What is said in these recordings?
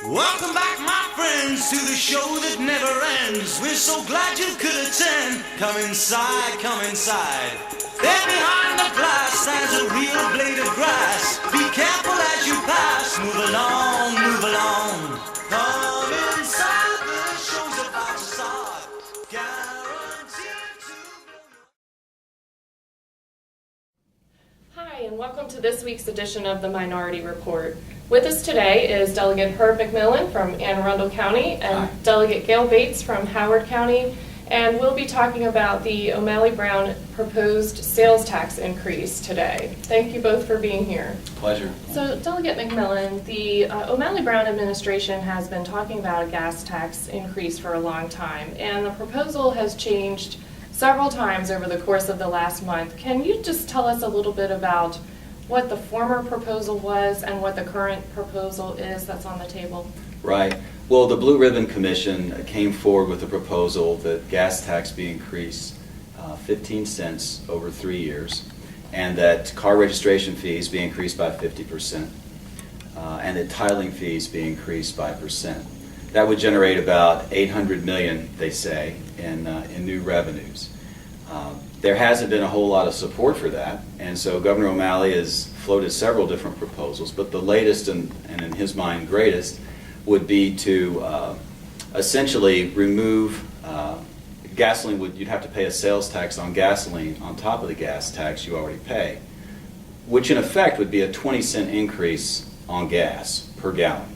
Welcome back, my friends, to the show that never ends. We're so glad you could attend. Come inside, come inside. There behind the glass stands a real blade of grass. Be careful as you pass. Move along, move along. Come inside, the show's about to start. Guaranteed to blow your... Hi, and welcome to this week's edition of the Minority Report. With us today is Delegate Herb McMillan from Anne Arundel County and Delegate Gail Bates from Howard County, and we'll be talking about the O'Malley Brown proposed sales tax increase today. Thank you both for being here. Pleasure. So, Delegate McMillan, the O'Malley Brown administration has been talking about a gas tax increase for a long time, and the proposal has changed several times over the course of the last month. Can you just tell us a little bit about what the former proposal was and what the current proposal is that's on the table? Right. Well, the Blue Ribbon Commission came forward with a proposal that gas tax be increased 15 cents over 3 years, and that car registration fees be increased by 50%, and that titling fees be increased by 1%. That would generate about $800 million, they say, in new revenues. There hasn't been a whole lot of support for that, and so Governor O'Malley has floated several different proposals, but the latest and in his mind greatest would be to essentially remove gasoline. You'd have to pay a sales tax on gasoline on top of the gas tax you already pay, which in effect would be a 20-cent increase on gas per gallon.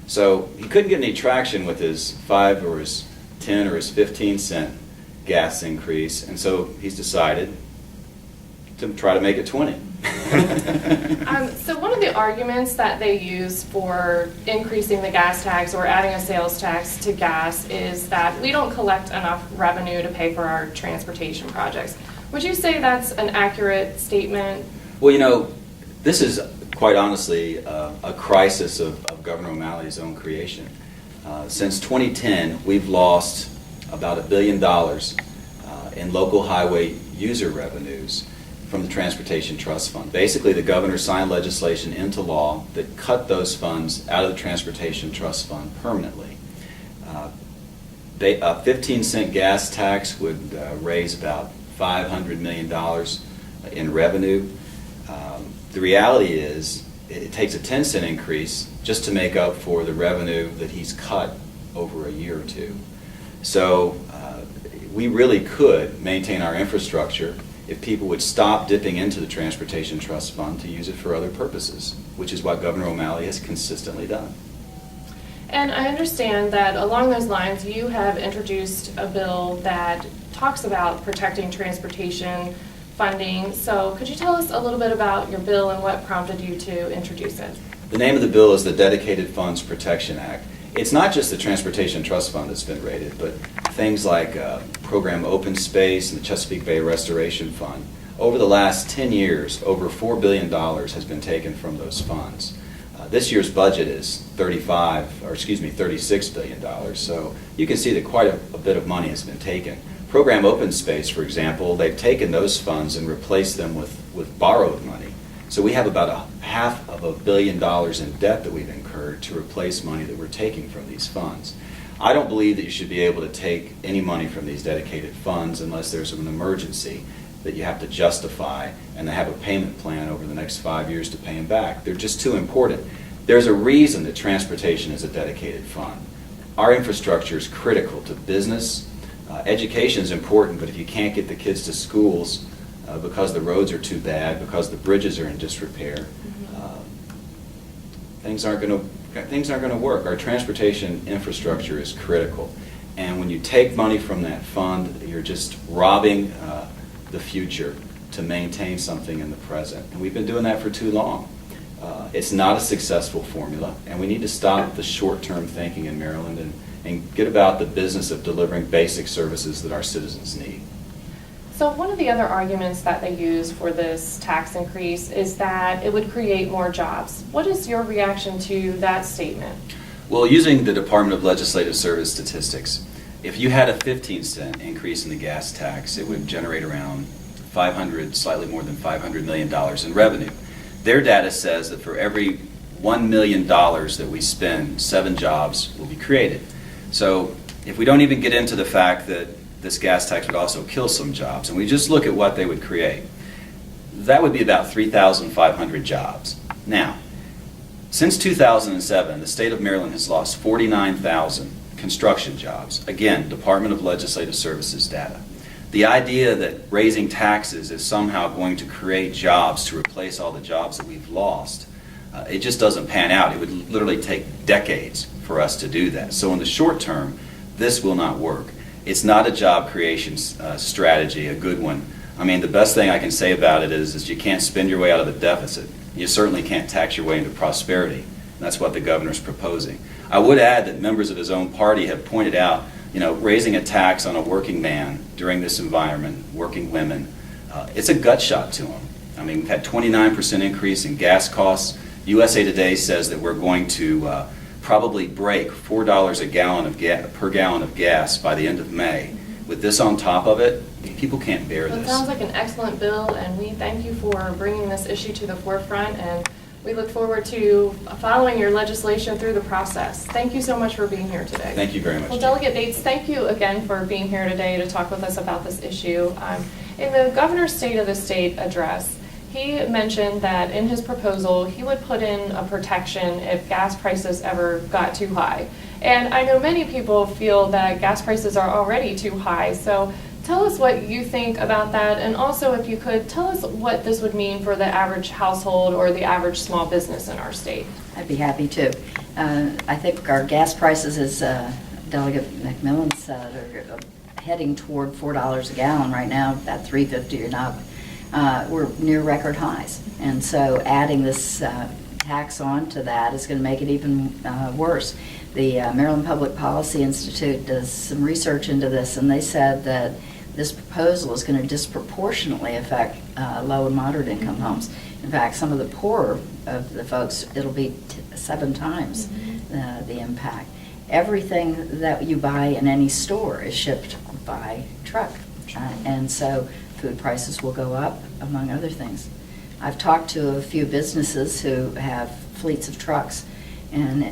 So he couldn't get any traction with his 5 or his 10 or his 15-cent gas increase, and so he's decided to try to make it 20. So one of the arguments that they use for increasing the gas tax or adding a sales tax to gas is that we don't collect enough revenue to pay for our transportation projects. Would you say that's an accurate statement? Well, you know, this is quite honestly a crisis of Governor O'Malley's own creation. Since 2010, we've lost about $1 billion in local highway user revenues from the Transportation Trust Fund. Basically, the governor signed legislation into law that cut those funds out of the Transportation Trust Fund permanently. A 15-cent gas tax would raise about $500 million in revenue. The reality is it takes a 10-cent increase just to make up for the revenue that he's cut over a year or two. So we really could maintain our infrastructure if people would stop dipping into the Transportation Trust Fund to use it for other purposes, which is what Governor O'Malley has consistently done. And I understand that along those lines you have introduced a bill that talks about protecting transportation funding. So could you tell us a little bit about your bill and what prompted you to introduce it? The name of the bill is the Dedicated Funds Protection Act. It's not just the Transportation Trust Fund that's been raided, but things like Program Open Space and the Chesapeake Bay Restoration Fund. Over the last 10 years, over $4 billion has been taken from those funds. This year's budget is $36 billion, so you can see that quite a bit of money has been taken. Program Open Space, for example, they've taken those funds and replaced them with borrowed money. So we have about $500 million in debt that we've incurred to replace money that we're taking from these funds. I don't believe that you should be able to take any money from these dedicated funds unless there's an emergency that you have to justify and to have a payment plan over the next 5 years to pay them back. They're just too important. There's a reason that transportation is a dedicated fund. Our infrastructure is critical to business. Education is important, but if you can't get the kids to schools because the roads are too bad, because the bridges are in disrepair, things aren't going to work. Our transportation infrastructure is critical, and when you take money from that fund, you're just robbing the future to maintain something in the present, and we've been doing that for too long. It's not a successful formula, and we need to stop the short-term thinking in Maryland and get about the business of delivering basic services that our citizens need. So one of the other arguments that they use for this tax increase is that it would create more jobs. What is your reaction to that statement? Well, using the Department of Legislative Service statistics, if you had a 15-cent increase in the gas tax, it would generate around slightly more than $500 million in revenue. Their data says that for every $1 million that we spend, 7 jobs will be created. So if we don't even get into the fact that this gas tax would also kill some jobs, and we just look at what they would create, that would be about 3,500 jobs. Now, since 2007, the state of Maryland has lost 49,000 construction jobs. Again, Department of Legislative Services data. The idea that raising taxes is somehow going to create jobs to replace all the jobs that we've lost, it just doesn't pan out. It would literally take decades for us to do that. So in the short term, this will not work. It's not a job creation strategy, a good one. I mean, the best thing I can say about it is you can't spend your way out of a deficit. You certainly can't tax your way into prosperity. That's what the governor's proposing. I would add that members of his own party have pointed out, raising a tax on a working man during this environment, working women, it's a gut shot to them. I mean, we've had 29% increase in gas costs. USA Today says that we're going to probably break $4 a gallon per gallon of gas by the end of May. With this on top of it, people can't bear Well, this. it sounds like an excellent bill, and we thank you for bringing this issue to the forefront, and we look forward to following your legislation through the process. Thank you so much for being here today. Thank you very much. Well, Delegate Bates, thank you again for being here today to talk with us about this issue. In the Governor's State of the State address, he mentioned that in his proposal, he would put in a protection if gas prices ever got too high. And I know many people feel that gas prices are already too high, so tell us what you think about that, and also, if you could, tell us what this would mean for the average household or the average small business in our state. I'd be happy to. I think our gas prices, as Delegate McMillan said, are heading toward $4 a gallon right now, about $3.50 and up. We're near record highs, and so adding this tax on to that is going to make it even worse. The Maryland Public Policy Institute does some research into this, and they said that this proposal is going to disproportionately affect low and moderate income homes. In fact, some of the poorer of the folks, it'll be 7 times the impact. Everything that you buy in any store is shipped by truck, and so food prices will go up, among other things. I've talked to a few businesses who have fleets of trucks, and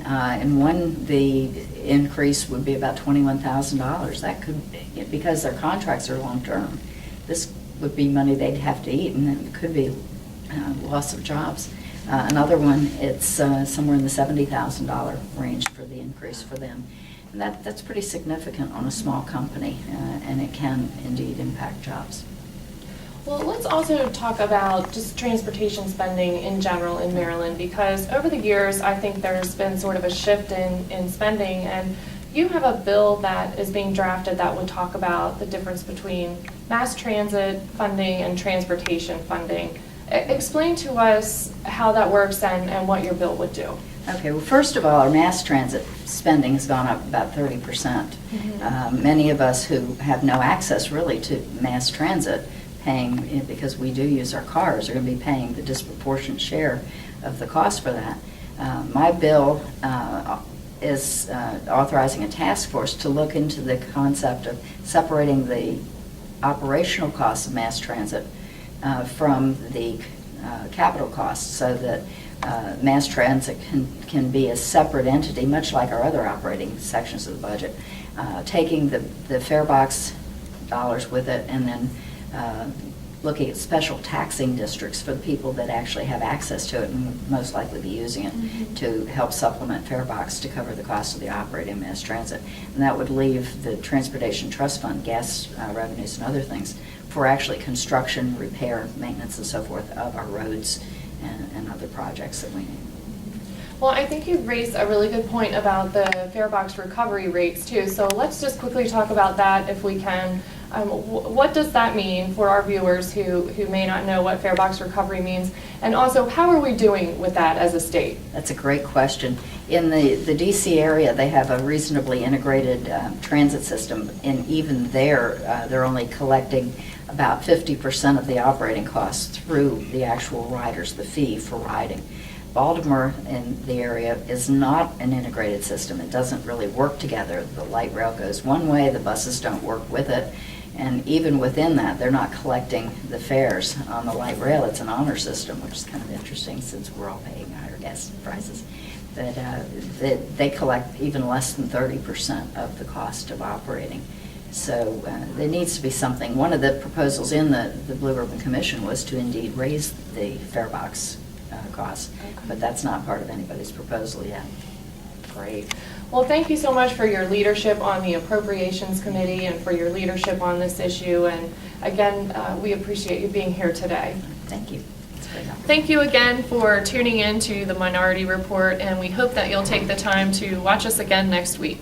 in one, the increase would be about $21,000. That could, because their contracts are long-term, this would be money they'd have to eat, and it could be loss of jobs. Another one, it's somewhere in the $70,000 range for the increase for them. And that's pretty significant on a small company, and it can indeed impact jobs. Well, let's also talk about just transportation spending in general in Maryland, because over the years, I think there's been sort of a shift in spending, and you have a bill that is being drafted that would talk about the difference between mass transit funding and transportation funding. Explain to us how that works and what your bill would do. Okay, well, first of all, our mass transit spending has gone up about 30%. Many of us who have no access really to mass transit, paying, because we do use our cars, are going to be paying the disproportionate share of the cost for that. My bill is authorizing a task force to look into the concept of separating the operational costs of mass transit from the capital costs, so that mass transit can be a separate entity, much like our other operating sections of the budget, taking the fare box dollars with it, and then looking at special taxing districts for the people that actually have access to it and would most likely be using it to help supplement fare box to cover the cost of the operating mass transit. And that would leave the Transportation Trust Fund, gas revenues and other things, for actually construction, repair, maintenance, and so forth of our roads and other projects that we need. Well, I think you raised a really good point about the fare box recovery rates too. So let's just quickly talk about that if we can. What does that mean for our viewers who may not know what fare box recovery means? And also, how are we doing with that as a state? That's a great question. In the D.C. area, they have a reasonably integrated transit system, and even there, they're only collecting about 50% of the operating costs through the actual riders, the fee for riding. Baltimore in the area is not an integrated system. It doesn't really work together. The light rail goes one way, the buses don't work with it, and even within that, they're not collecting the fares on the light rail. It's an honor system, which is kind of interesting since we're all paying higher gas prices. But they collect even less than 30% of the cost of operating. So there needs to be something. One of the proposals in the Blue Ribbon Commission was to indeed raise the fare box costs, but that's not part of anybody's proposal yet. Great. Well, thank you so much for your leadership on the Appropriations Committee and for your leadership on this issue. And again, we appreciate you being here today. Thank you. It's very helpful. Thank you again for tuning in to the Minority Report, and we hope that you'll take the time to watch us again next week.